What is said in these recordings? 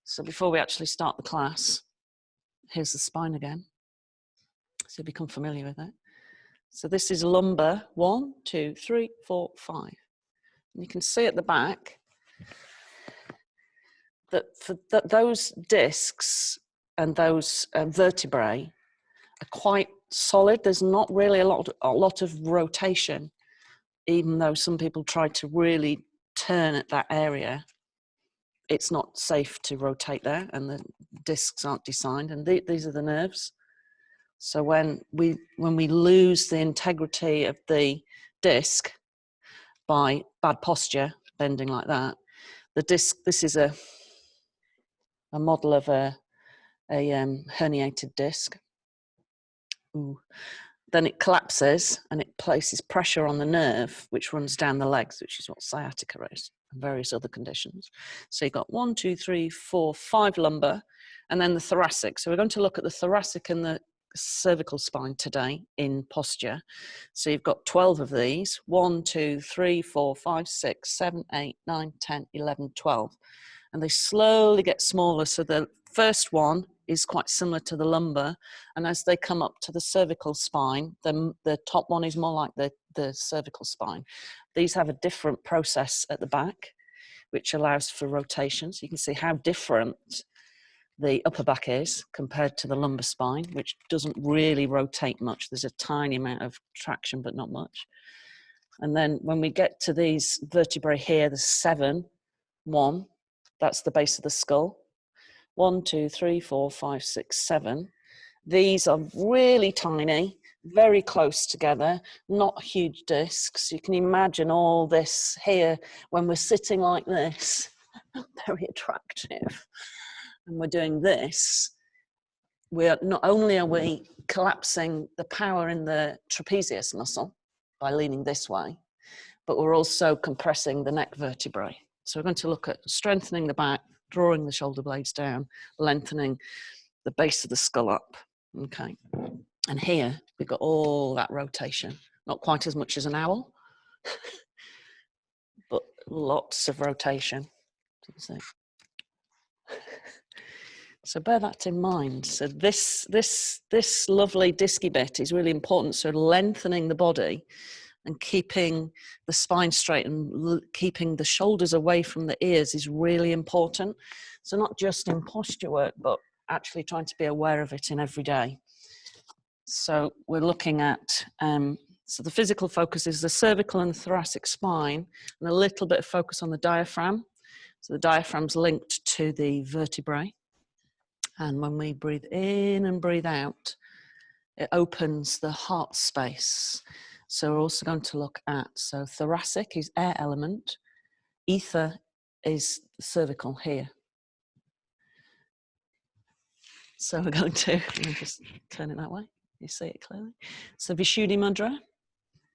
So before we actually start the class, here's the spine again. So become familiar with it. So this is lumbar 1, 2, 3, 4, 5. And you can see at the back that those discs and those vertebrae are quite solid. There's not really a lot of rotation, even though some people try to really turn at that area. It's not safe to rotate there, and the discs aren't designed. And these are the nerves. So when we lose the integrity of the disc by bad posture, bending like that, the disc. This is a model of a herniated disc. Ooh. Then it collapses and it places pressure on the nerve, which runs down the legs, which is what sciatica is, and various other conditions. So you've got 1, 2, 3, 4, 5 lumbar, and then the thoracic. So we're going to look at the thoracic and the cervical spine today in posture. So you've got 12 of these, 1, 2, 3, 4, 5, 6, 7, 8, 9, 10, 11, 12. And they slowly get smaller. So the first one is quite similar to the lumbar, and as they come up to the cervical spine, the top one is more like the cervical spine. These have a different process at the back, which allows for rotation. So you can see how different the upper back is compared to the lumbar spine, which doesn't really rotate much. There's a tiny amount of traction, but not much. And then when we get to these vertebrae here, the 7, 1, that's the base of the skull. 1, 2, 3, 4, 5, 6, 7. These are really tiny, very close together, not huge discs. You can imagine all this here when we're sitting like this, very attractive. And we're doing this, not only are we collapsing the power in the trapezius muscle by leaning this way, but we're also compressing the neck vertebrae. So we're going to look at strengthening the back, drawing the shoulder blades down, lengthening the base of the skull up. Okay. And here we've got all that rotation. Not quite as much as an owl, but lots of rotation. So bear that in mind. So this lovely disky bit is really important. So lengthening the body and keeping the spine straight and keeping the shoulders away from the ears is really important. So not just in posture work, but actually trying to be aware of it in every day. So we're looking at, so the physical focus is the cervical and the thoracic spine, and a little bit of focus on the diaphragm. So the diaphragm's linked to the vertebrae. And when we breathe in and breathe out, it opens the heart space. So we're also going to look at, so thoracic is air element, ether is cervical here. So we're going to, let me just turn it that way, you see it clearly. So Vishudda Mudra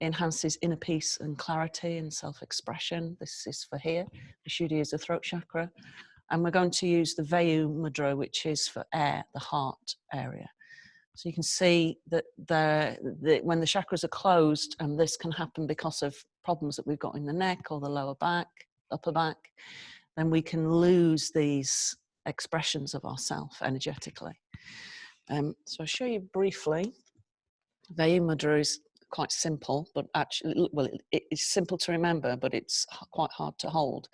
enhances inner peace and clarity and self-expression. This is for here. Vishuddha is the throat chakra. And we're going to use the Vayu Mudra, which is for air, the heart area. So you can see that when the chakras are closed, and this can happen because of problems that we've got in the neck or the lower back, upper back, then we can lose these expressions of ourself energetically. So I'll show you briefly. Vayu Mudra is quite simple, but actually, well, it's simple to remember, but it's quite hard to hold.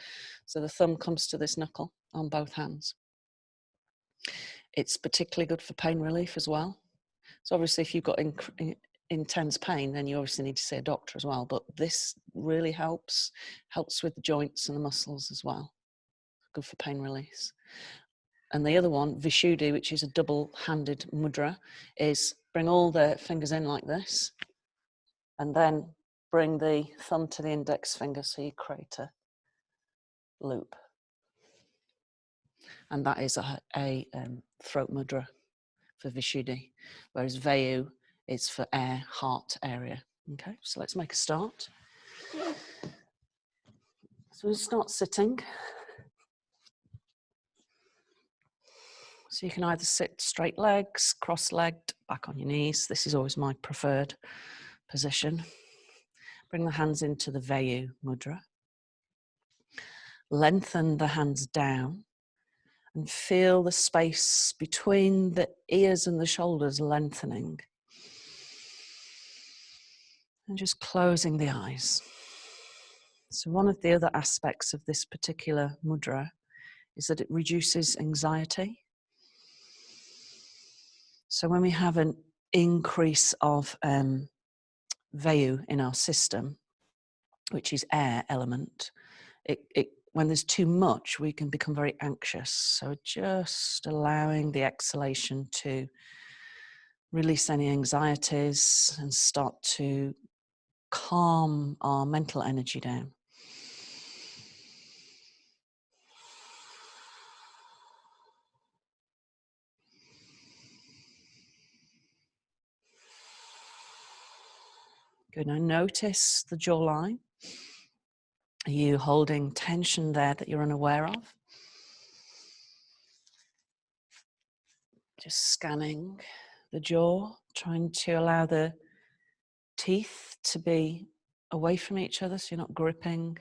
So the thumb comes to this knuckle on both hands. It's particularly good for pain relief as well. So obviously if you've got intense pain, then you obviously need to see a doctor as well, but this really helps with the joints and the muscles as well. Good for pain release. And the other one, Vishuddha, which is a double-handed mudra, is bring all the fingers in like this, and then bring the thumb to the index finger so you create a loop. And that is a throat mudra for Vishuddha, whereas Vayu is for air, heart area. Okay, so let's make a start. So we'll start sitting. So you can either sit straight legs, cross-legged, back on your knees. This is always my preferred position. Bring the hands into the Vayu Mudra. Lengthen the hands down And feel the space between the ears and the shoulders lengthening. And just closing the eyes. So one of the other aspects of this particular mudra is that it reduces anxiety. So when we have an increase of Vayu in our system, which is air element, when there's too much, we can become very anxious. So just allowing the exhalation to release any anxieties and start to calm our mental energy down. Good. Now notice the jawline. Are you holding tension there that you're unaware of? Just scanning the jaw, trying to allow the teeth to be away from each other so you're not gripping.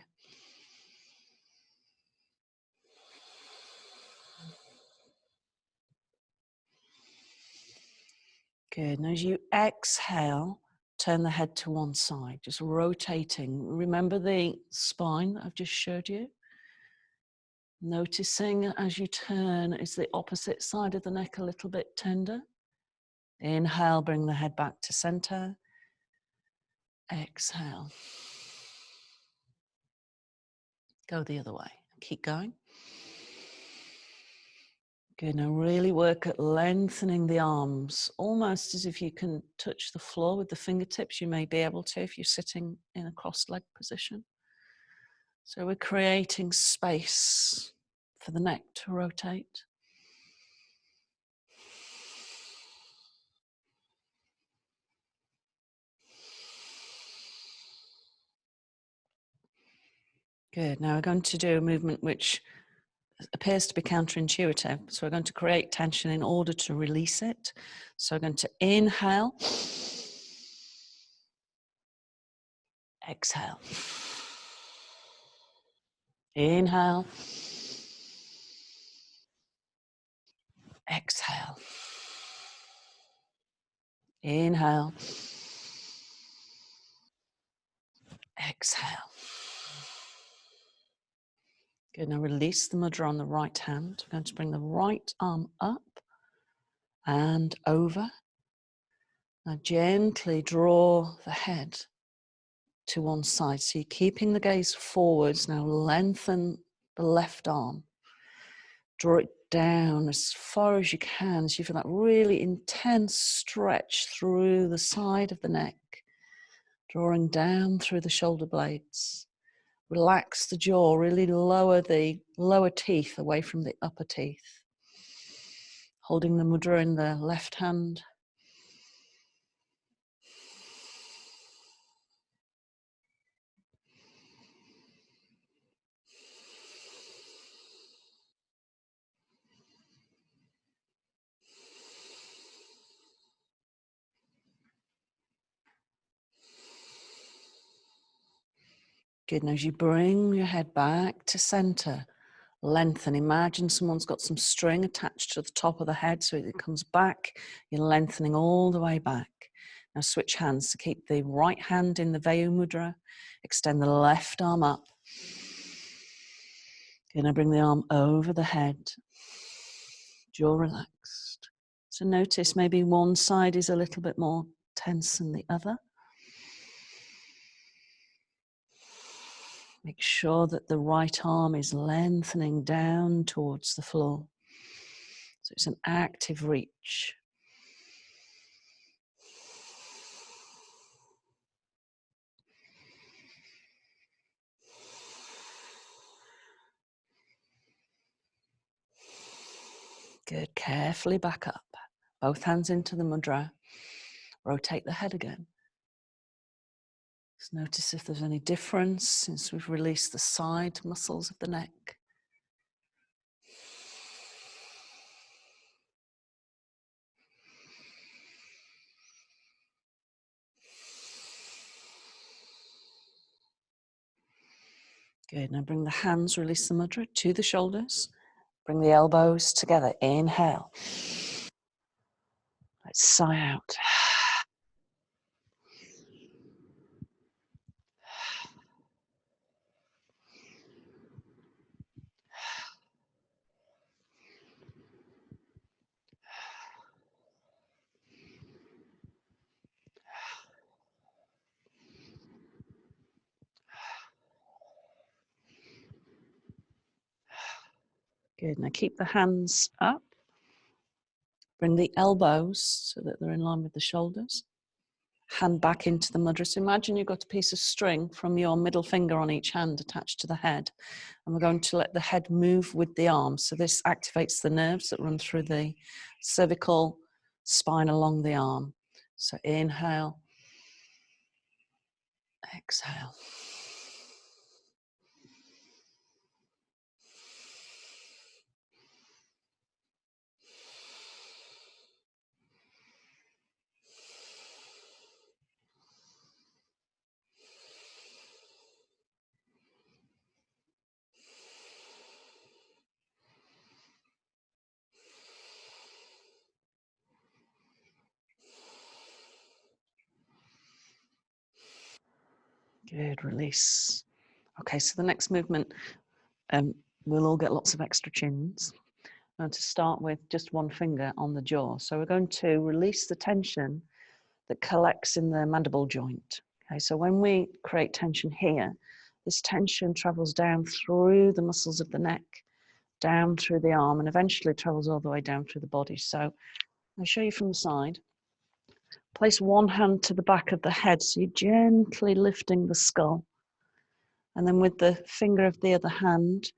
Good. And as you exhale, turn the head to one side, just rotating. Remember the spine that I've just showed you? Noticing as you turn, is the opposite side of the neck a little bit tender? Inhale, bring the head back to center. Exhale. Go the other way. Keep going. Good. Now really work at lengthening the arms, almost as if you can touch the floor with the fingertips. You may be able to if you're sitting in a crossed leg position. So we're creating space for the neck to rotate. Good. Now we're going to do a movement which appears to be counterintuitive. So we're going to create tension in order to release it. So we're going to inhale, exhale. Inhale, exhale. Inhale, exhale. Good. Now release the mudra on the right hand. We're going to bring the right arm up and over. Now gently draw the head to one side. So you're keeping the gaze forwards. Now lengthen the left arm. Draw it down as far as you can. So you feel that really intense stretch through the side of the neck, drawing down through the shoulder blades. Relax the jaw, really lower the lower teeth away from the upper teeth. Holding the mudra in the left hand. Good. Now as you bring your head back to center, lengthen. Imagine someone's got some string attached to the top of the head so it comes back. You're lengthening all the way back. Now switch hands to keep the right hand in the Vayu mudra. Extend the left arm up. Good. Now bring the arm over the head. Jaw relaxed. So notice maybe one side is a little bit more tense than the other. Make sure that the right arm is lengthening down towards the floor. So it's an active reach. Good. Carefully back up. Both hands into the mudra. Rotate the head again. Just notice if there's any difference since we've released the side muscles of the neck. Good. Now bring the hands, release the mudra to the shoulders. Bring the elbows together. Inhale. Let's sigh out. Good. Now keep the hands up. Bring the elbows so that they're in line with the shoulders. Hand back into the mudra. So imagine you've got a piece of string from your middle finger on each hand attached to the head. And we're going to let the head move with the arms. So this activates the nerves that run through the cervical spine along the arm. So inhale, exhale. Good, release. Okay, so the next movement, we'll all get lots of extra chins. And to start with, just one finger on the jaw. So we're going to release the tension that collects in the mandible joint. Okay, so when we create tension here, this tension travels down through the muscles of the neck, down through the arm, and eventually travels all the way down through the body. So I'll show you from the side. Place one hand to the back of the head, so you're gently lifting the skull. And then with the finger of the other hand,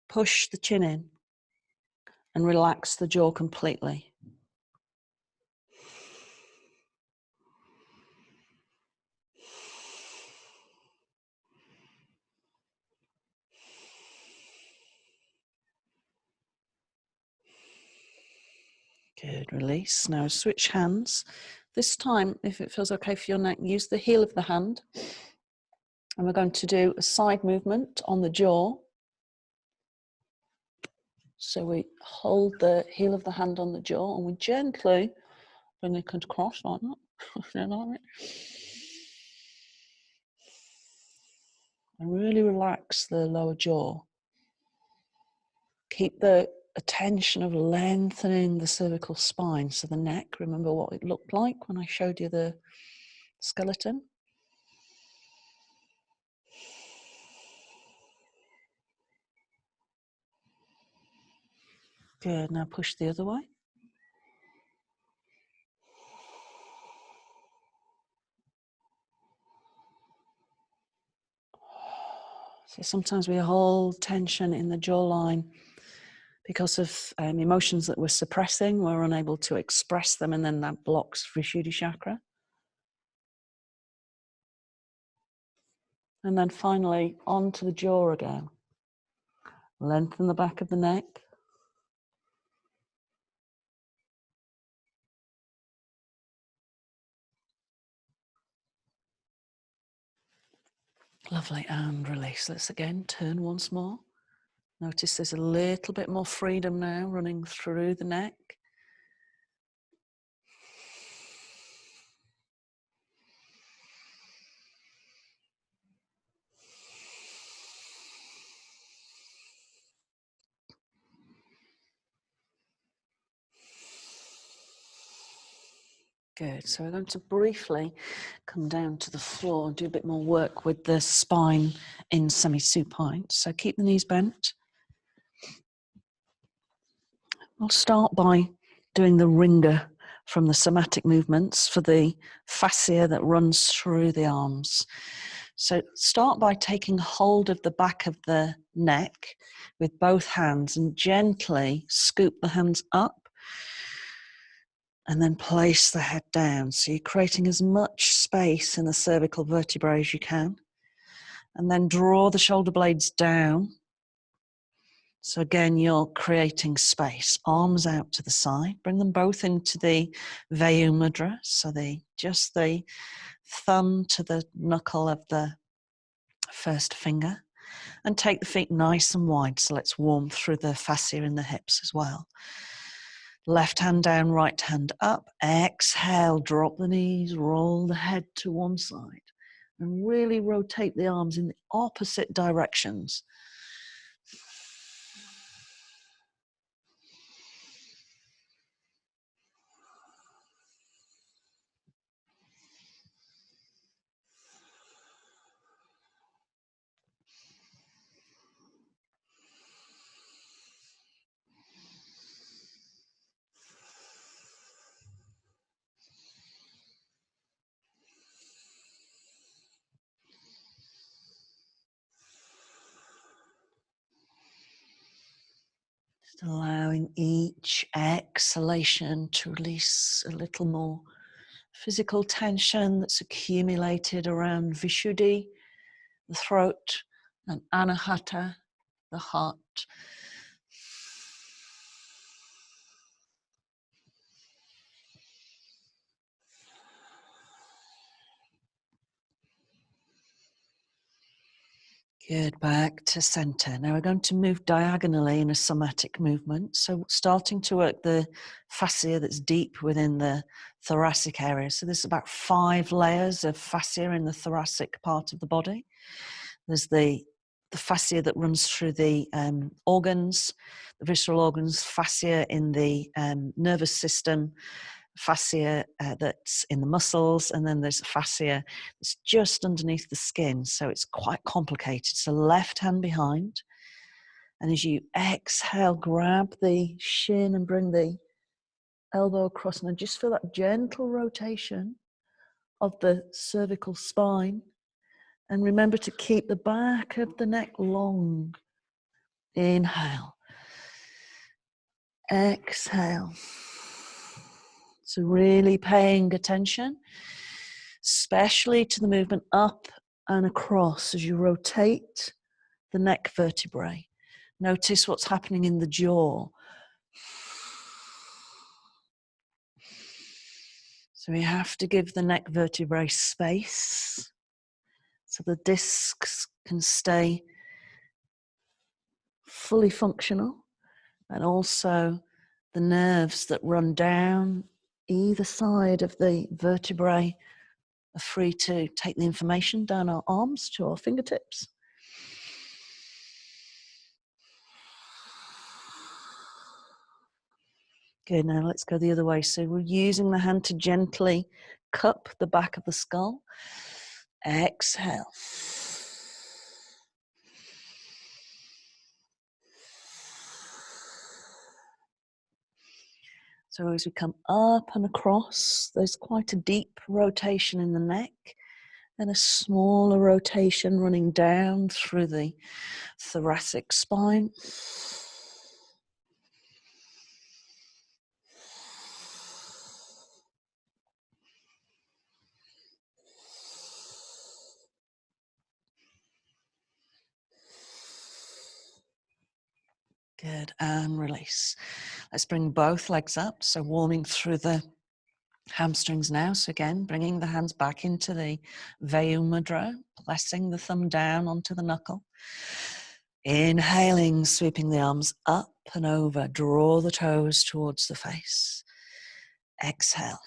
push the chin in and relax the jaw completely. Good, release. Now switch hands. This time, if it feels okay for your neck, use the heel of the hand. And we're going to do a side movement on the jaw. So we hold the heel of the hand on the jaw and we gently bring it across like that. And really relax the lower jaw. Keep the attention of lengthening the cervical spine. So the neck, remember what it looked like when I showed you the skeleton? Good, now push the other way. So sometimes we hold tension in the jawline because of emotions that we're suppressing. We're unable to express them, and then that blocks Visuddha chakra. And then finally, onto the jaw again. Lengthen the back of the neck. Lovely, and release. Let's again turn once more. Notice there's a little bit more freedom now running through the neck. Good, so we're going to briefly come down to the floor and do a bit more work with the spine in semi-supine. So keep the knees bent. I'll start by doing the ringer from the somatic movements for the fascia that runs through the arms. So start by taking hold of the back of the neck with both hands and gently scoop the hands up and then place the head down. So you're creating as much space in the cervical vertebrae as you can. And then draw the shoulder blades down. So again, you're creating space. Arms out to the side. Bring them both into the Vayu Mudra. So just the thumb to the knuckle of the first finger. And take the feet nice and wide. So let's warm through the fascia in the hips as well. Left hand down, right hand up. Exhale, drop the knees, roll the head to one side. And really rotate the arms in the opposite directions. Just allowing each exhalation to release a little more physical tension that's accumulated around Vishuddhi, the throat, and Anahata, the heart. Good, back to center. Now we're going to move diagonally in a somatic movement. So starting to work the fascia that's deep within the thoracic area. So there's about 5 layers of fascia in the thoracic part of the body. There's the fascia that runs through the organs, the visceral organs, fascia in the nervous system, fascia that's in the muscles, and then there's a fascia that's just underneath the skin, so it's quite complicated. So left hand behind, and as you exhale, grab the shin and bring the elbow across, and just feel that gentle rotation of the cervical spine, and remember to keep the back of the neck long. Inhale, exhale. So really paying attention, especially to the movement up and across as you rotate the neck vertebrae. Notice what's happening in the jaw. So we have to give the neck vertebrae space so the discs can stay fully functional, and also the nerves that run down either side of the vertebrae are free to take the information down our arms to our fingertips. Good, now let's go the other way. So we're using the hand to gently cup the back of the skull. Exhale. So as we come up and across, there's quite a deep rotation in the neck and a smaller rotation running down through the thoracic spine. Good, and release. Let's bring both legs up, so warming through the hamstrings now. So again, bringing the hands back into the Vayu Mudra, pressing the thumb down onto the knuckle. Inhaling, sweeping the arms up and over, draw the toes towards the face. Exhale.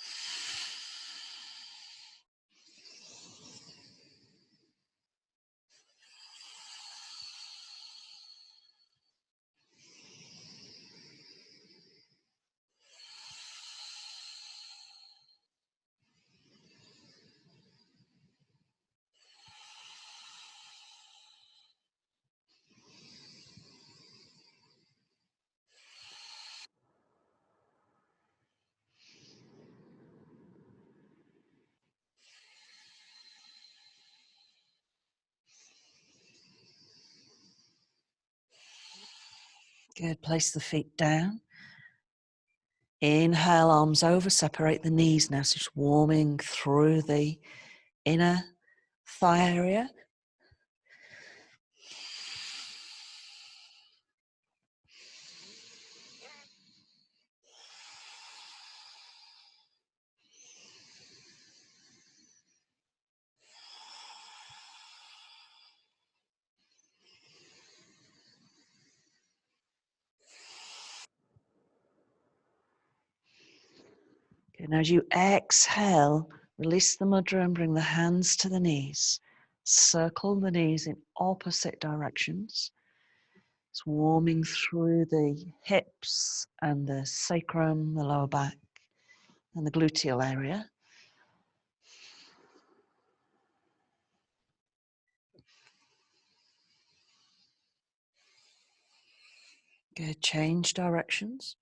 Good, place the feet down. Inhale, arms over, separate the knees now, so just warming through the inner thigh area. And as you exhale, release the mudra and bring the hands to the knees. Circle the knees in opposite directions. It's warming through the hips and the sacrum, the lower back, and the gluteal area. Good. Change directions.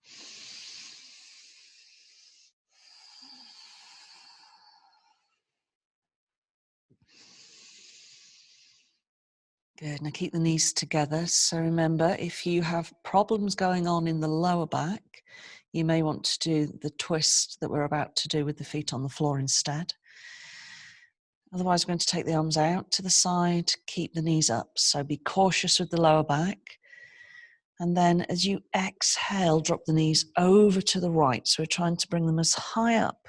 Good. Now keep the knees together. So remember, if you have problems going on in the lower back, you may want to do the twist that we're about to do with the feet on the floor instead. Otherwise, we're going to take the arms out to the side, keep the knees up. So be cautious with the lower back. And then as you exhale, drop the knees over to the right. So we're trying to bring them as high up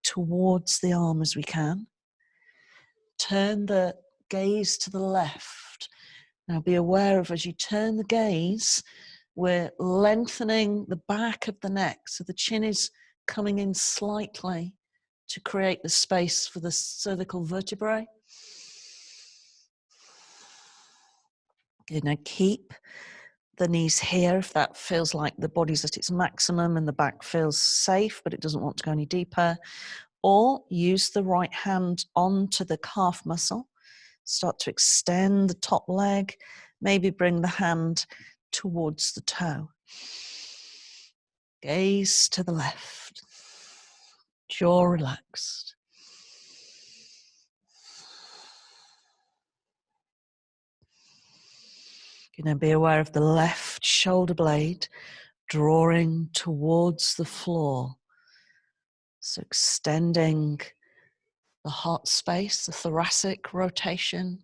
towards the arm as we can. Turn the gaze to the left. Now be aware of, as you turn the gaze, we're lengthening the back of the neck. So the chin is coming in slightly to create the space for the cervical vertebrae. Good. Now keep the knees here if that feels like the body's at its maximum and the back feels safe, but it doesn't want to go any deeper. Or use the right hand onto the calf muscle. Start to extend the top leg. Maybe bring the hand towards the toe. Gaze to the left. Jaw relaxed. You know, be aware of the left shoulder blade drawing towards the floor. So extending the heart space, the thoracic rotation.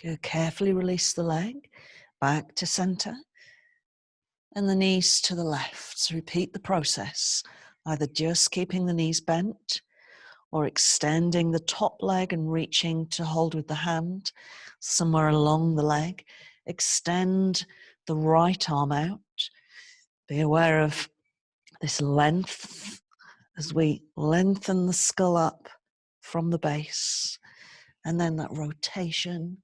Good. Carefully release the leg back to center and the knees to the left. So repeat the process, either just keeping the knees bent or extending the top leg and reaching to hold with the hand somewhere along the leg. Extend the right arm out. Be aware of this length as we lengthen the skull up from the base, and then that rotation.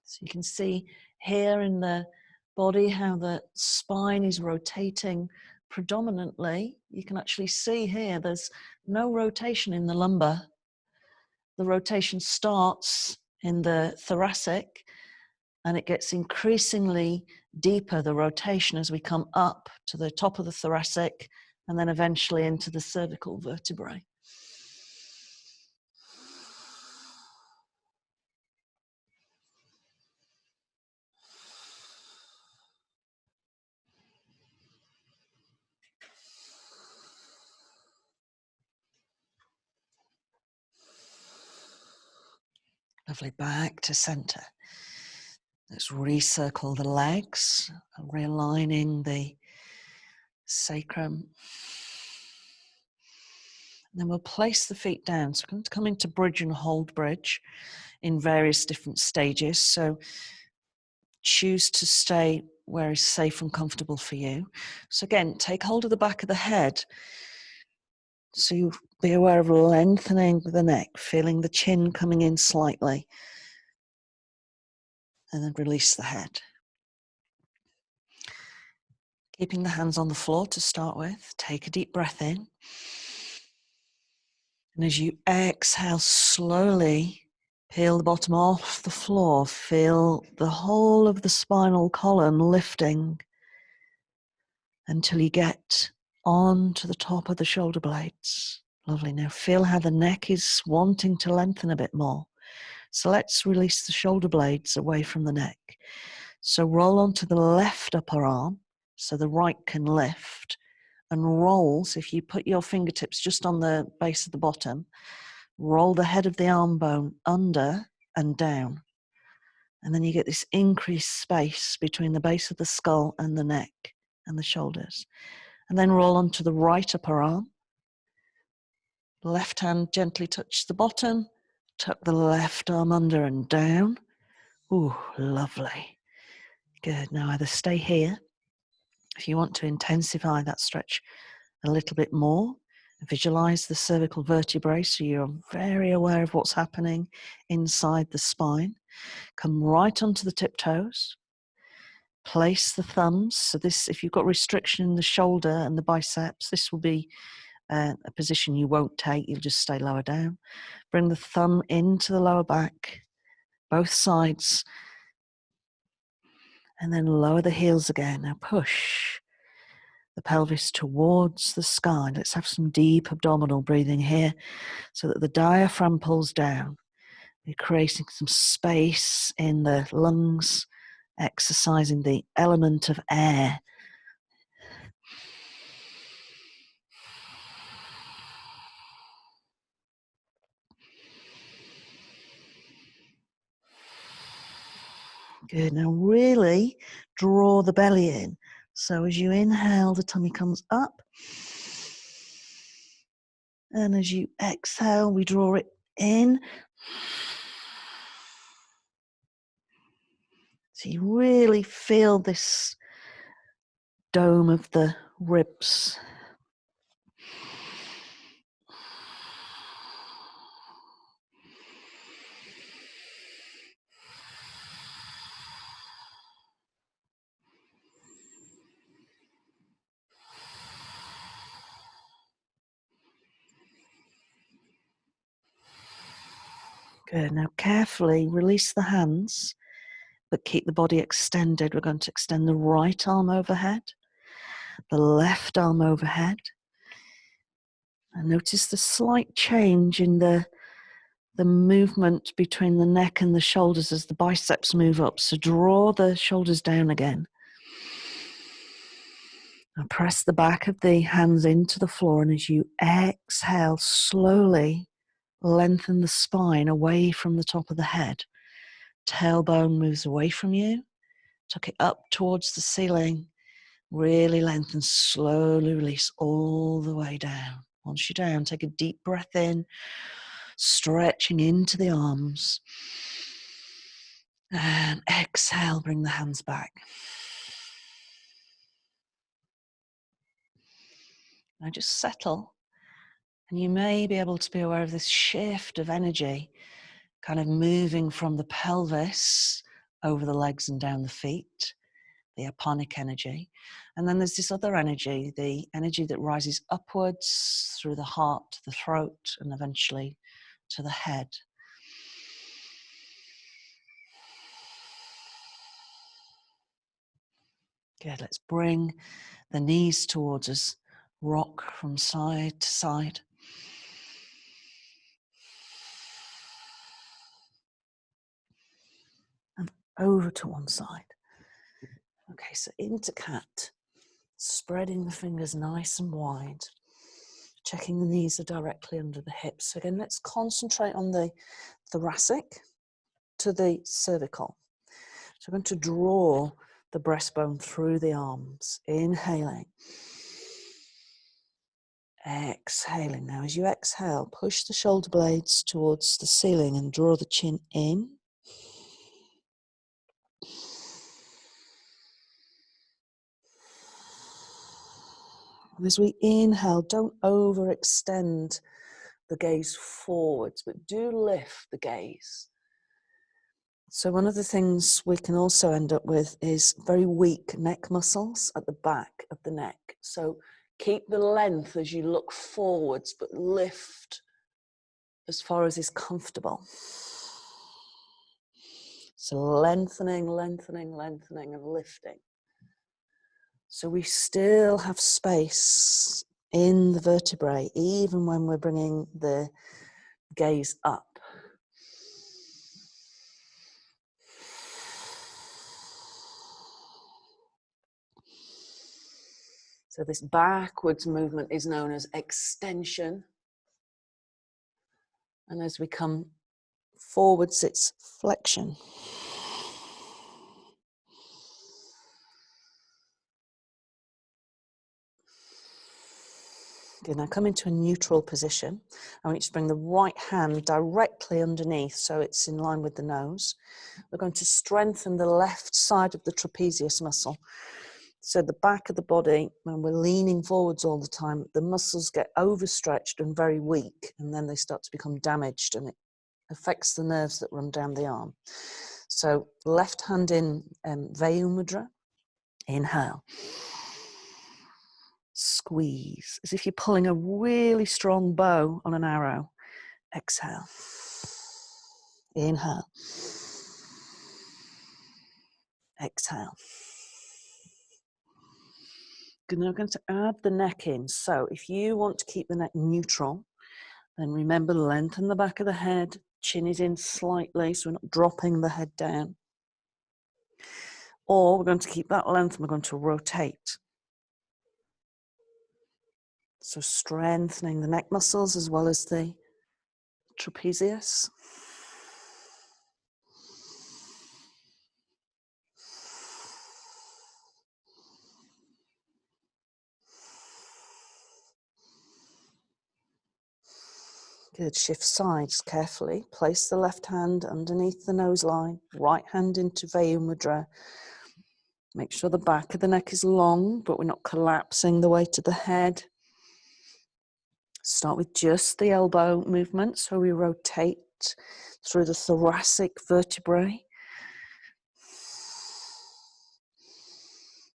So you can see here in the body how the spine is rotating predominantly. You can actually see here there's no rotation in the lumbar. The rotation starts in the thoracic and it gets increasingly deeper, the rotation, as we come up to the top of the thoracic and then eventually into the cervical vertebrae. Lovely. Back to center. Let's recircle the legs, realigning the sacrum. And then we'll place the feet down. So we're going to come into bridge and hold bridge in various different stages. So choose to stay where is safe and comfortable for you. So again, take hold of the back of the head. So you be aware of lengthening the neck, feeling the chin coming in slightly. And then release the head. Keeping the hands on the floor to start with. Take a deep breath in. And as you exhale, slowly peel the bottom off the floor. Feel the whole of the spinal column lifting until you get on to the top of the shoulder blades. Lovely. Now feel how the neck is wanting to lengthen a bit more. So let's release the shoulder blades away from the neck. So roll onto the left upper arm so the right can lift, and roll. So if you put your fingertips just on the base of the bottom, roll the head of the arm bone under and down. And then you get this increased space between the base of the skull and the neck and the shoulders. And then roll onto the right upper arm. Left hand gently touch the bottom. Tuck the left arm under and down. Ooh, lovely. Good. Now either stay here if you want to intensify that stretch a little bit more. Visualize the cervical vertebrae so you're very aware of what's happening inside the spine. Come right onto the tiptoes. Place the thumbs. So this, if you've got restriction in the shoulder and the biceps, this will be a position you won't take. You'll just stay lower down. Bring the thumb into the lower back, both sides, and then lower the heels again. Now push the pelvis towards the sky. Let's have some deep abdominal breathing here so that the diaphragm pulls down. You're creating some space in the lungs, exercising the element of air. Good. Now really draw the belly in. So as you inhale, the tummy comes up. And as you exhale, we draw it in. So you really feel this dome of the ribs. Good. Now carefully release the hands, but keep the body extended. We're going to extend the right arm overhead, the left arm overhead. And notice the slight change in the movement between the neck and the shoulders as the biceps move up. So draw the shoulders down again. And press the back of the hands into the floor. And as you exhale, slowly lengthen the spine away from the top of the head. Tailbone moves away from you. Tuck it up towards the ceiling. Really lengthen, slowly release all the way down. Once you're down, take a deep breath in, stretching into the arms. And exhale, bring the hands back. Now just settle. And you may be able to be aware of this shift of energy, kind of moving from the pelvis over the legs and down the feet, the aponic energy. And then there's this other energy, the energy that rises upwards through the heart, the throat, and eventually to the head. Good, let's bring the knees towards us, rock from side to side. And over to one side. Okay, so into cat, spreading the fingers nice and wide, checking the knees are directly under the hips. So again, let's concentrate on the thoracic to the cervical. So we're going to draw the breastbone through the arms, inhaling, exhaling. Now as you exhale, push the shoulder blades towards the ceiling and draw the chin in. And as we inhale, don't overextend the gaze forwards, but do lift the gaze. So one of the things we can also end up with is very weak neck muscles at the back of the neck. So keep the length as you look forwards, but lift as far as is comfortable. So lengthening, lengthening, lengthening, and lifting. So we still have space in the vertebrae, even when we're bringing the gaze up. So this backwards movement is known as extension. And as we come Forward sits flexion. Good, now come into a neutral position. I want you to bring the right hand directly underneath so it's in line with the nose. We're going to strengthen the left side of the trapezius muscle. So the back of the body, when we're leaning forwards all the time, the muscles get overstretched and very weak, and then they start to become damaged, and it affects the nerves that run down the arm. So left hand in Vayu Mudra, inhale. Squeeze, as if you're pulling a really strong bow on an arrow. Exhale. Inhale. Exhale. Good, now I'm going to add the neck in. So if you want to keep the neck neutral, then remember, lengthen the back of the head, chin is in slightly, so we're not dropping the head down. Or we're going to keep that length and we're going to rotate. So strengthening the neck muscles as well as the trapezius. Good, shift sides carefully. Place the left hand underneath the nose line, right hand into Vayu Mudra. Make sure the back of the neck is long, but we're not collapsing the weight of the head. Start with just the elbow movement, so we rotate through the thoracic vertebrae.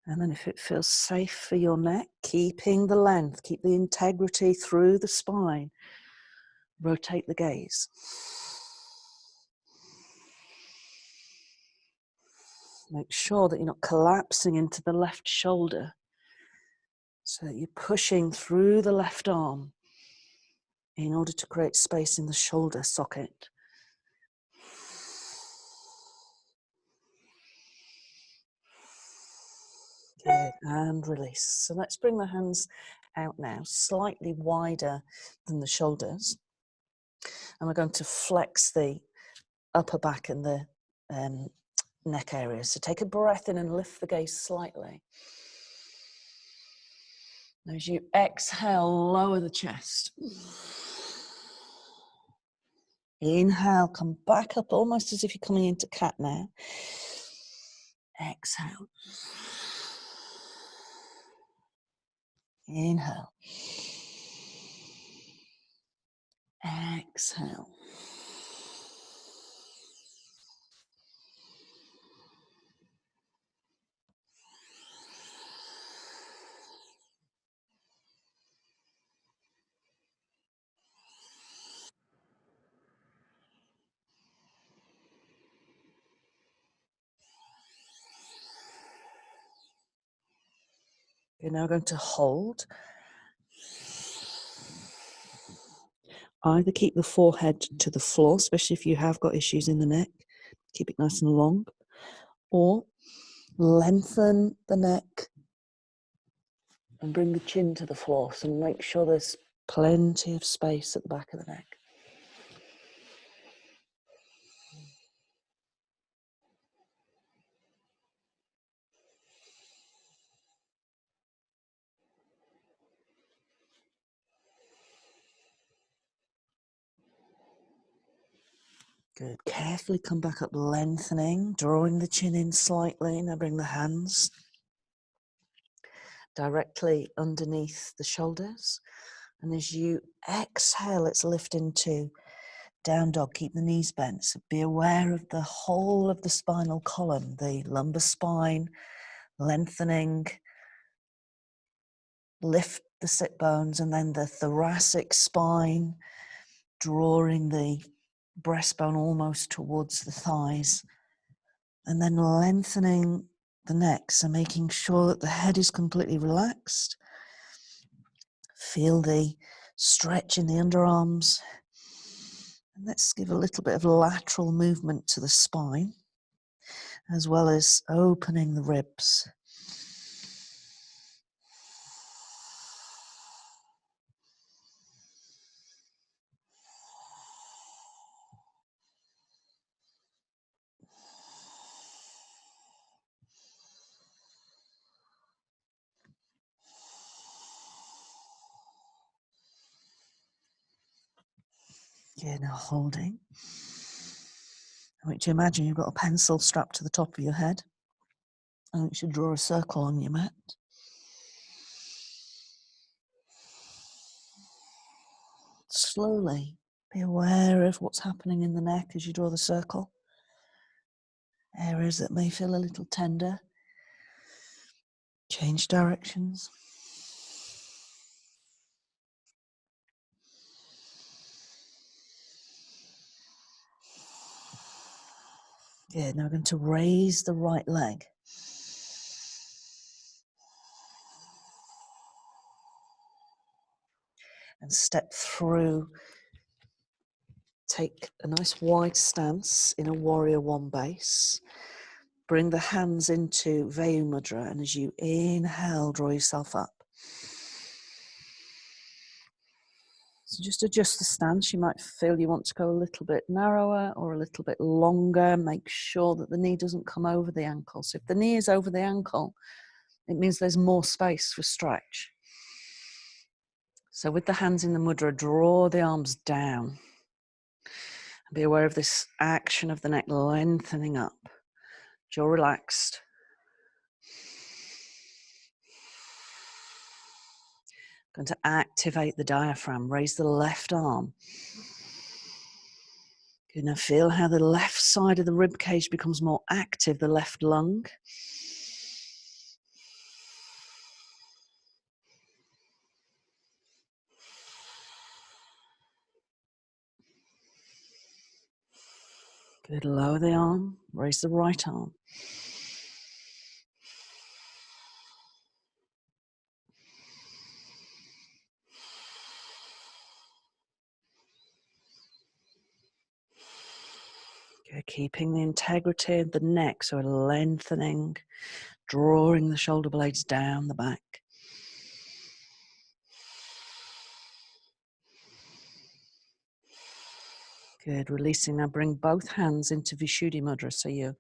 And then if it feels safe for your neck, keeping the length, keep the integrity through the spine. Rotate the gaze. Make sure that you're not collapsing into the left shoulder, so that you're pushing through the left arm in order to create space in the shoulder socket. Good, and release. So let's bring the hands out now, slightly wider than the shoulders. And we're going to flex the upper back and the neck area. So take a breath in and lift the gaze slightly. As you exhale, lower the chest. Inhale, come back up almost as if you're coming into cat now. Exhale. Inhale. Exhale. You're now going to hold. Either keep the forehead to the floor, especially if you have got issues in the neck. Keep it nice and long. Or lengthen the neck and bring the chin to the floor. So make sure there's plenty of space at the back of the neck. Good. Carefully come back up, lengthening, drawing the chin in slightly. Now bring the hands directly underneath the shoulders. And as you exhale, let's lift into down dog. Keep the knees bent. So be aware of the whole of the spinal column, the lumbar spine, lengthening. Lift the sit bones, and then the thoracic spine, drawing the breastbone almost towards the thighs. And then lengthening the neck, so making sure that the head is completely relaxed. Feel the stretch in the underarms. And let's give a little bit of lateral movement to the spine, as well as opening the ribs. Yeah, now holding. I want you to imagine you've got a pencil strapped to the top of your head. I want you to draw a circle on your mat. Slowly be aware of what's happening in the neck as you draw the circle. Areas that may feel a little tender. Change directions. Good, now we're going to raise the right leg. And step through. Take a nice wide stance in a warrior one base. Bring the hands into Vayu Mudra, and as you inhale, draw yourself up. So just adjust the stance. You might feel you want to go a little bit narrower or a little bit longer. Make sure that the knee doesn't come over the ankle. So if the knee is over the ankle, it means there's more space for stretch. So with the hands in the mudra, draw the arms down. And be aware of this action of the neck lengthening up. Jaw relaxed. Going to activate the diaphragm. Raise the left arm. You're going to feel how the left side of the rib cage becomes more active, the left lung. Good, lower the arm, raise the right arm. Good, keeping the integrity of the neck, so lengthening, drawing the shoulder blades down the back. Good, releasing. Now bring both hands into Vishudda Mudra, so you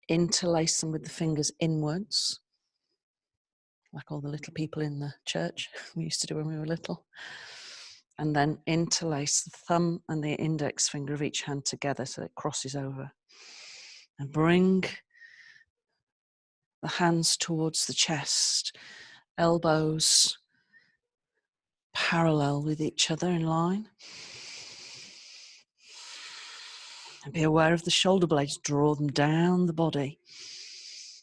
interlace them with the fingers inwards, like all the little people in the church we used to do when we were little. And then interlace the thumb and the index finger of each hand together so it crosses over. And bring the hands towards the chest, elbows parallel with each other in line. And be aware of the shoulder blades, draw them down the body.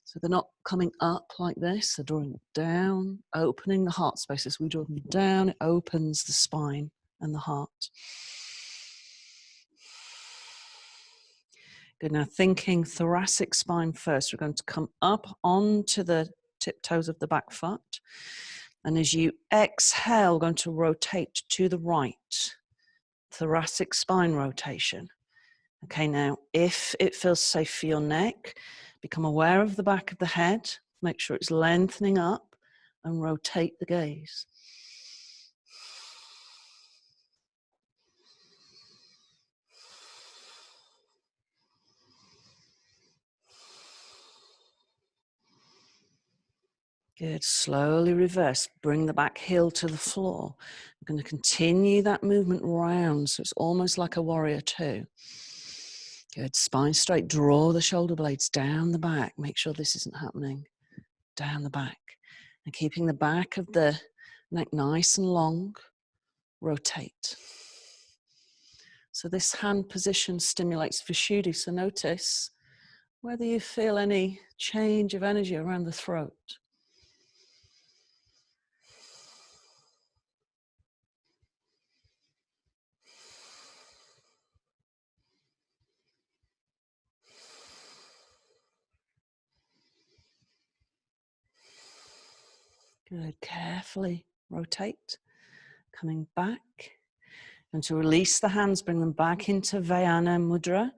So they're not coming up like this, they're drawing down, opening the heart spaces. We draw them down, it opens the spine and the heart. Good, now thinking thoracic spine first. We're going to come up onto the tiptoes of the back foot. And as you exhale, we're going to rotate to the right. Thoracic spine rotation. Okay, now if it feels safe for your neck, become aware of the back of the head. Make sure it's lengthening up and rotate the gaze. Good, slowly reverse, bring the back heel to the floor. I'm going to continue that movement round, so it's almost like a warrior two. Good, spine straight, draw the shoulder blades down the back. Make sure this isn't happening. Down the back. And keeping the back of the neck nice and long, rotate. So this hand position stimulates Vishuddha, so notice whether you feel any change of energy around the throat. Good, carefully rotate, coming back. And to release the hands, bring them back into Vayana Mudra.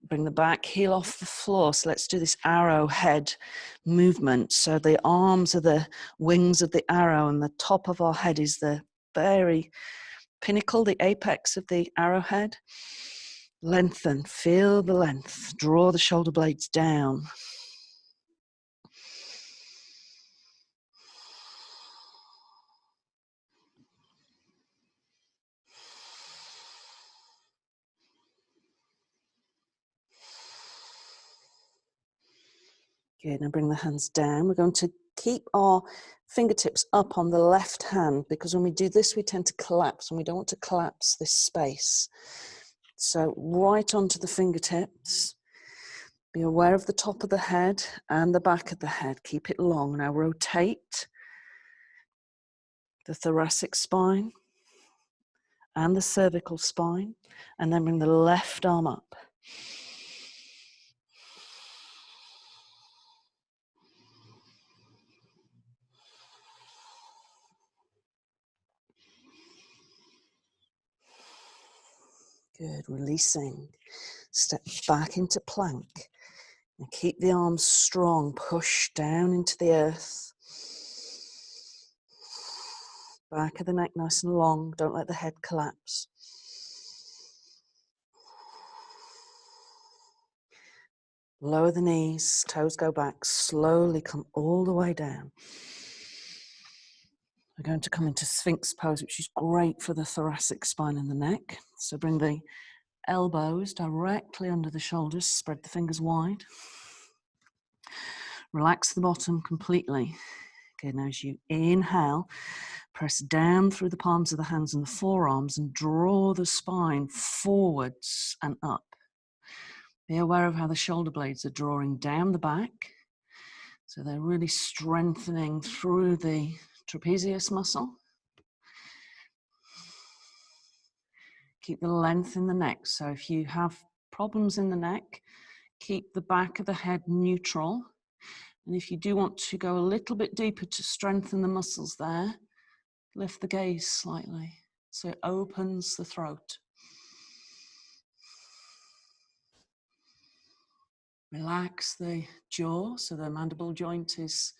Bring the back heel off the floor. So let's do this arrow head movement. So the arms are the wings of the arrow and the top of our head is the very pinnacle, the apex of the arrowhead. Lengthen, feel the length. Draw the shoulder blades down. Good, now bring the hands down. We're going to keep our fingertips up on the left hand, because when we do this, we tend to collapse, and we don't want to collapse this space. So right onto the fingertips. Be aware of the top of the head and the back of the head. Keep it long. Now rotate the thoracic spine and the cervical spine, and then bring the left arm up. Good, releasing. Step back into plank. And keep the arms strong. Push down into the earth. Back of the neck nice and long. Don't let the head collapse. Lower the knees, toes go back. Slowly come all the way down. We're going to come into Sphinx pose, which is great for the thoracic spine and the neck. So bring the elbows directly under the shoulders, spread the fingers wide. Relax the bottom completely. Okay, now as you inhale, press down through the palms of the hands and the forearms and draw the spine forwards and up. Be aware of how the shoulder blades are drawing down the back. So they're really strengthening through the trapezius muscle. Keep the length in the neck. So if you have problems in the neck, keep the back of the head neutral. And if you do want to go a little bit deeper to strengthen the muscles there, lift the gaze slightly so it opens the throat. Relax the jaw so the mandible joint is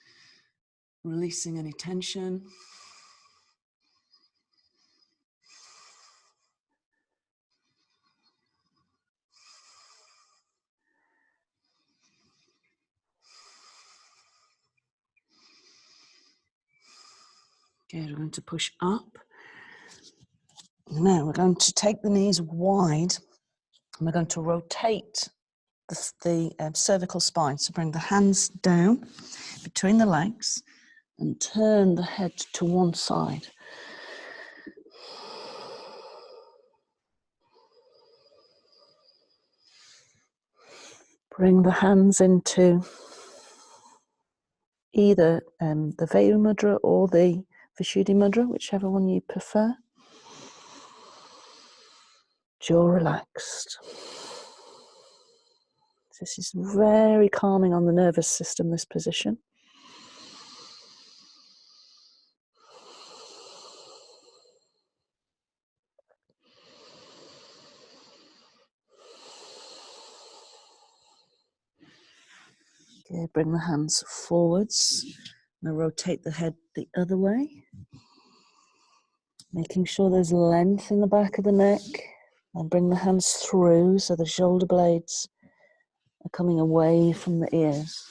releasing any tension. Okay, we're going to push up. Now we're going to take the knees wide and we're going to rotate the cervical spine. So bring the hands down between the legs and turn the head to one side. Bring the hands into either the Vayu Mudra or the Vishudda Mudra, whichever one you prefer. Jaw relaxed. This is very calming on the nervous system, this position. Okay, bring the hands forwards. Now rotate the head the other way. Making sure there's length in the back of the neck. And bring the hands through so the shoulder blades are coming away from the ears.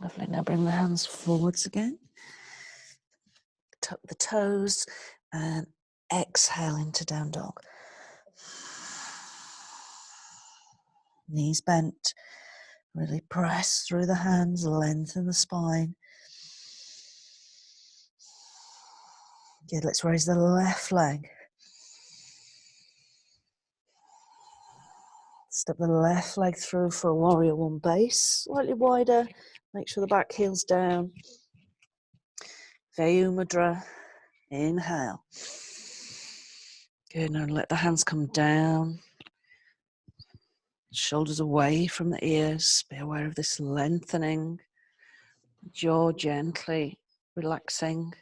Lovely, now bring the hands forwards again. Tuck the toes and exhale into down dog. Knees bent, really press through the hands, lengthen the spine. Good, let's raise the left leg. Step the left leg through for a warrior one base, slightly wider. Make sure the back heel's down. Vayu Mudra, inhale. Good, now let the hands come down. Shoulders away from the ears. Be aware of this lengthening. Jaw gently relaxing.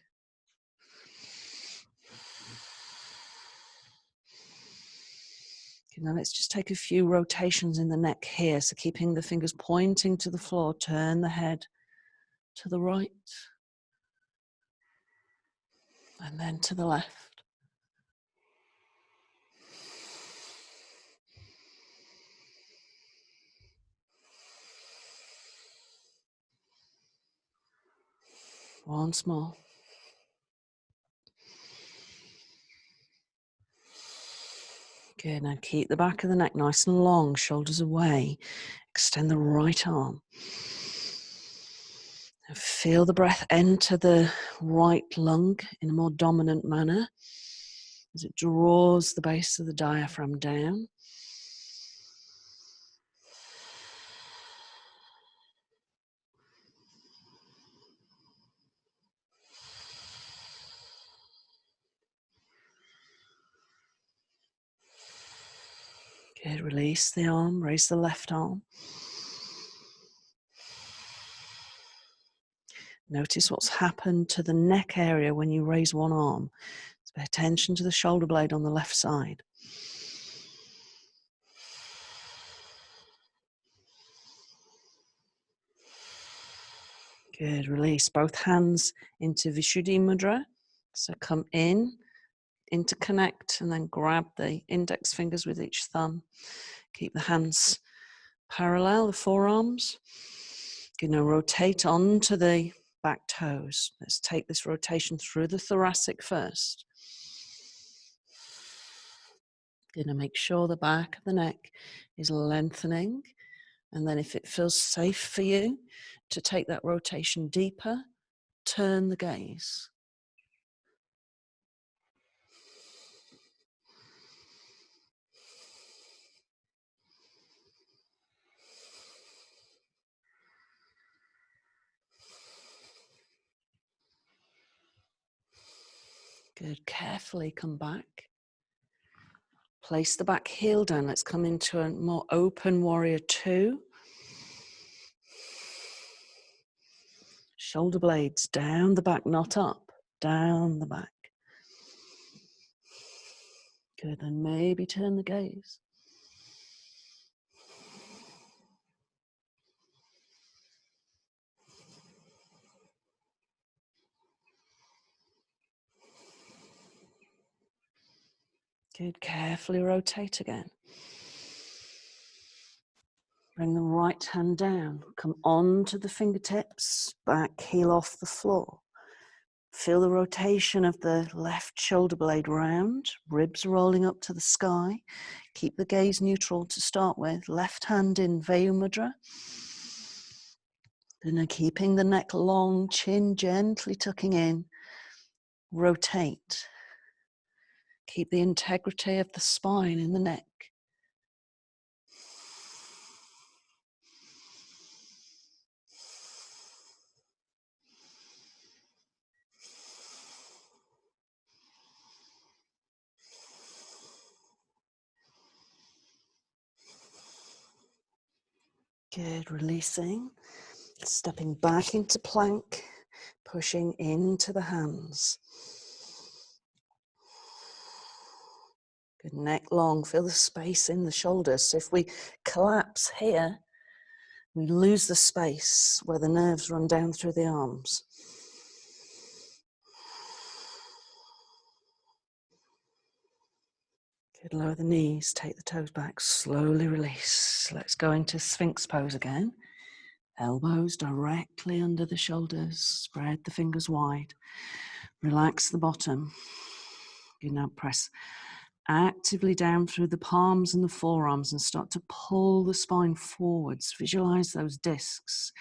Okay, now let's just take a few rotations in the neck here. So keeping the fingers pointing to the floor, turn the head to the right. And then to the left. Once more. Good, now keep the back of the neck nice and long, shoulders away. Extend the right arm. And feel the breath enter the right lung in a more dominant manner as it draws the base of the diaphragm down. Good, release the arm, raise the left arm. Notice what's happened to the neck area when you raise one arm. So pay attention to the shoulder blade on the left side. Good, release both hands into Vishudda Mudra. So come in, interconnect, and then grab the index fingers with each thumb. Keep the hands parallel, the forearms. Good, now rotate onto the back toes. Let's take this rotation through the thoracic first. Good, now make sure the back of the neck is lengthening. And then if it feels safe for you to take that rotation deeper, turn the gaze. Good, carefully come back. Place the back heel down. Let's come into a more open warrior two. Shoulder blades down the back, not up, down the back. Good, and maybe turn the gaze. Good, carefully rotate again. Bring the right hand down, come onto the fingertips, back heel off the floor. Feel the rotation of the left shoulder blade round, ribs rolling up to the sky. Keep the gaze neutral to start with. Left hand in Vayu Mudra. And then keeping the neck long, chin gently tucking in. Rotate. Keep the integrity of the spine in the neck. Good, releasing. Stepping back into plank, pushing into the hands. Good, neck long, feel the space in the shoulders. So if we collapse here, we lose the space where the nerves run down through the arms. Good, lower the knees, take the toes back, slowly release. Let's go into Sphinx pose again. Elbows directly under the shoulders, spread the fingers wide. Relax the bottom. You now press actively down through the palms and the forearms and start to pull the spine forwards. Visualize those discs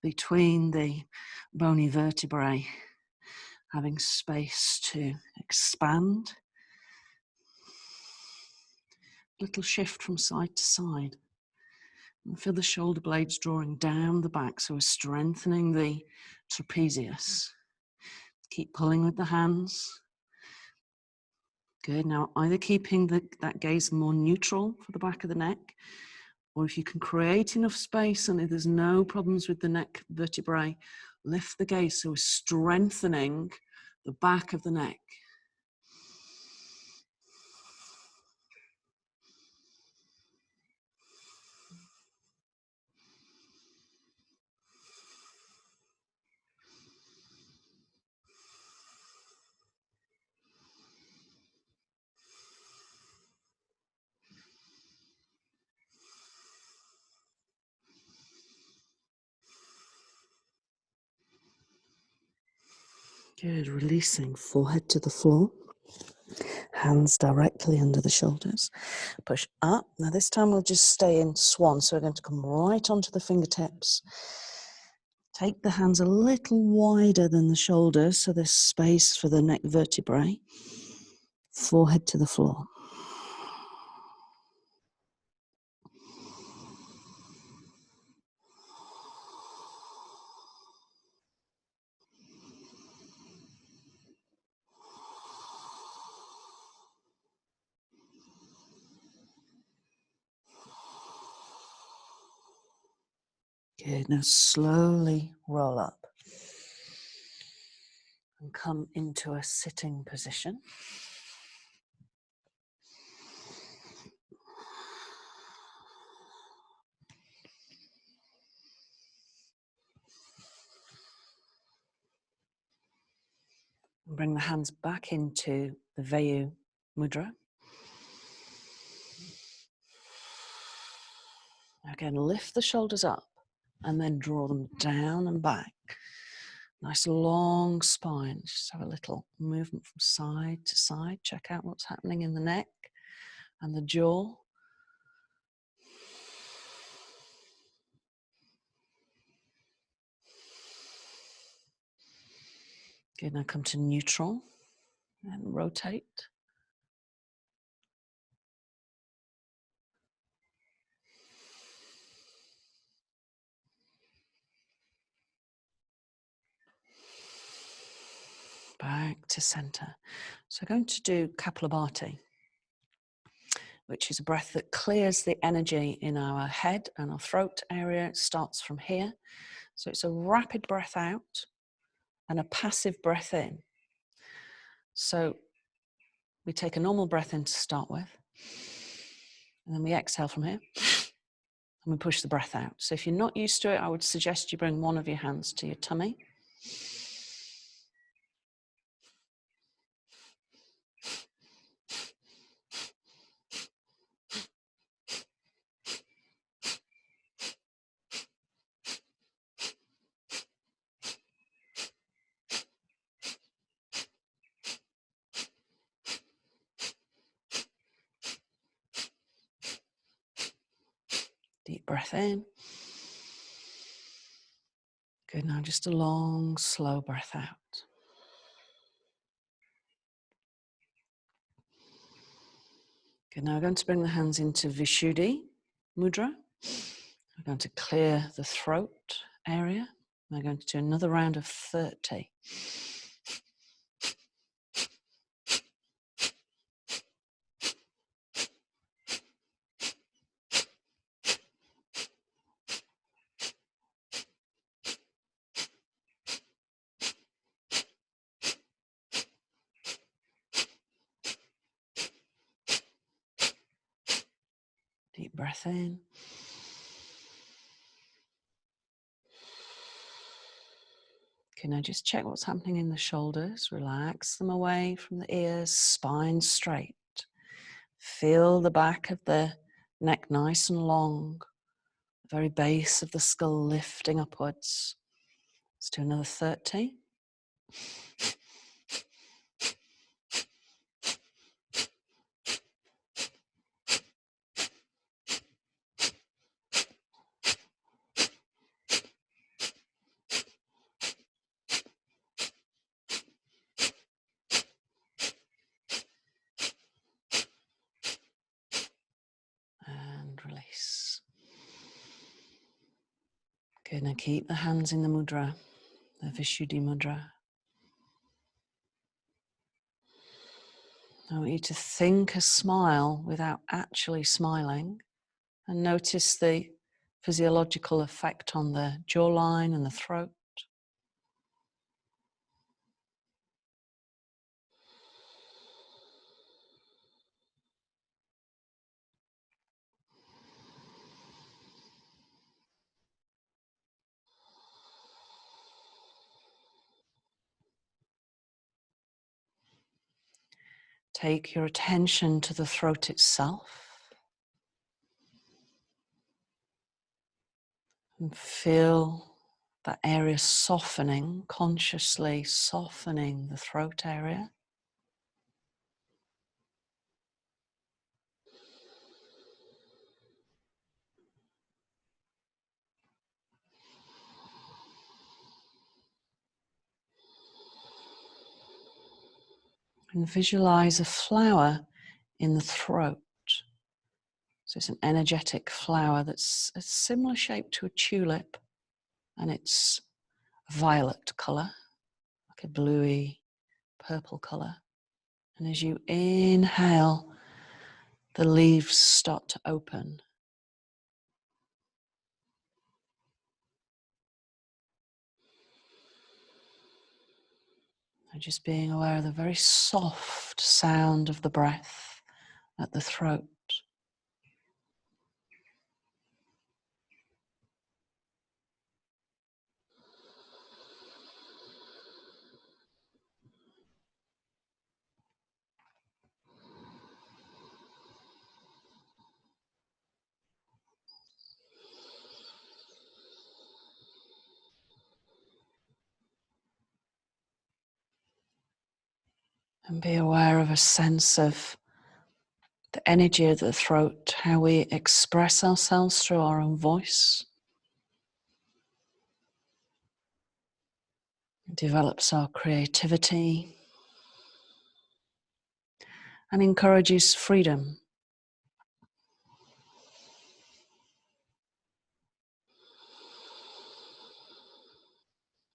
between the bony vertebrae, having space to expand. Little shift from side to side. And feel the shoulder blades drawing down the back, so we're strengthening the trapezius. Keep pulling with the hands. Good, now either keeping that gaze more neutral for the back of the neck, or if you can create enough space and if there's no problems with the neck vertebrae, lift the gaze, so we're strengthening the back of the neck. Good, releasing forehead to the floor. Hands directly under the shoulders. Push up. Now this time we'll just stay in swan. So we're going to come right onto the fingertips. Take the hands a little wider than the shoulders so there's space for the neck vertebrae. Forehead to the floor. Good, now slowly roll up and come into a sitting position. And bring the hands back into the Vayu Mudra. Again, lift the shoulders up and then draw them down and back. Nice long spine. Just have a little movement from side to side. Check out what's happening in the neck and the jaw. Good, now come to neutral and rotate. Back to center. So we're going to do Kapalabhati, which is a breath that clears the energy in our head and our throat area. It starts from here. So it's a rapid breath out and a passive breath in. So we take a normal breath in to start with, and then we exhale from here, and we push the breath out. So if you're not used to it, I would suggest you bring one of your hands to your tummy. Deep breath in. Good, now just a long, slow breath out. Good, now we're going to bring the hands into Vishudda Mudra. We're going to clear the throat area. We're going to do another round of 30. Deep breath in. Okay, now just check what's happening in the shoulders. Relax them away from the ears, spine straight. Feel the back of the neck nice and long. The very base of the skull lifting upwards. Let's do another 30. And release. Good, now keep the hands in the mudra, the Vishudda Mudra. I want you to think a smile without actually smiling, and notice the physiological effect on the jawline and the throat. Take your attention to the throat itself and feel that area softening, consciously softening the throat area. And visualize a flower in the throat. So it's an energetic flower that's a similar shape to a tulip, and it's a violet colour, like a bluey purple colour. And as you inhale, the leaves start to open. And just being aware of the very soft sound of the breath at the throat. And be aware of a sense of the energy of the throat, how we express ourselves through our own voice. It develops our creativity and encourages freedom.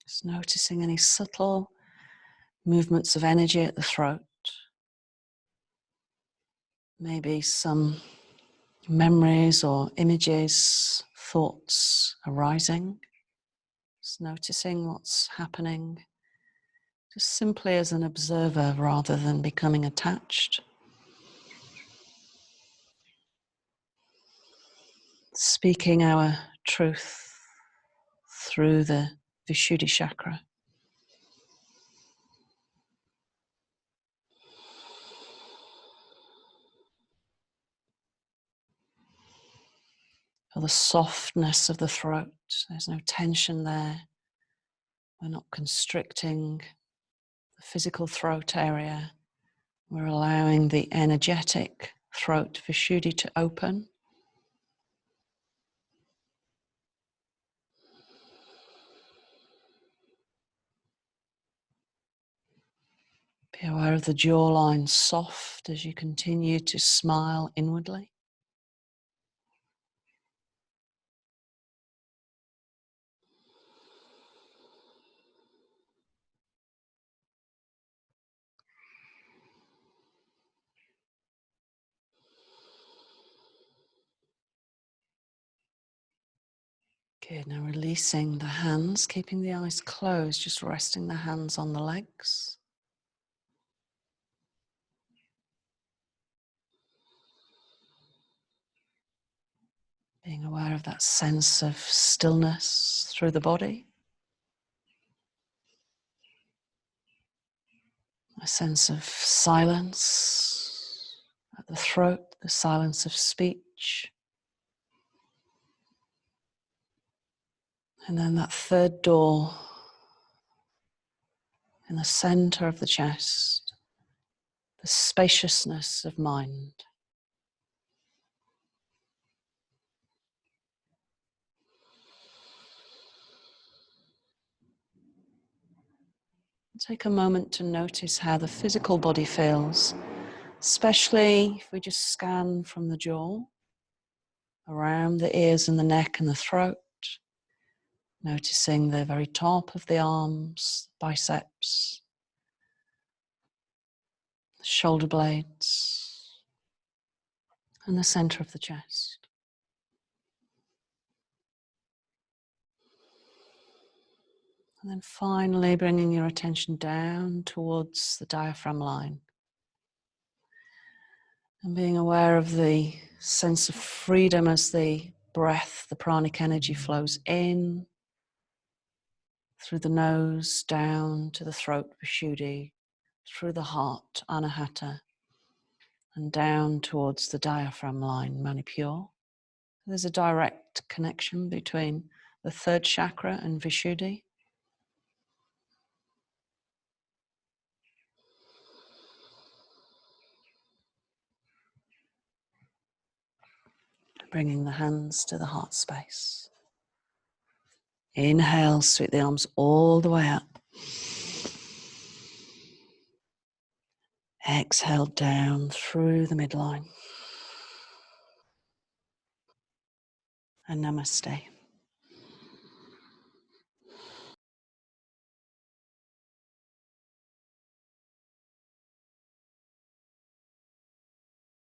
Just noticing any subtle movements of energy at the throat. Maybe some memories or images, thoughts arising. Just noticing what's happening, just simply as an observer rather than becoming attached. Speaking our truth through the Vishuddha chakra. Feel the softness of the throat. There's no tension there. We're not constricting the physical throat area. We're allowing the energetic throat Vishuddha to open. Be aware of the jawline soft as you continue to smile inwardly. Good, now releasing the hands, keeping the eyes closed, just resting the hands on the legs. Being aware of that sense of stillness through the body. A sense of silence at the throat, the silence of speech. And then that third door in the center of the chest, the spaciousness of mind. Take a moment to notice how the physical body feels, especially if we just scan from the jaw, around the ears and the neck and the throat, noticing the very top of the arms, biceps, the shoulder blades, and the center of the chest. And then finally bringing your attention down towards the diaphragm line. And being aware of the sense of freedom as the breath, the pranic energy flows in, through the nose, down to the throat, Vishuddha, through the heart, Anahata, and down towards the diaphragm line, Manipur. There's a direct connection between the third chakra and Vishuddhi. Bringing the hands to the heart space. Inhale, sweep the arms all the way up. Exhale down through the midline. And namaste.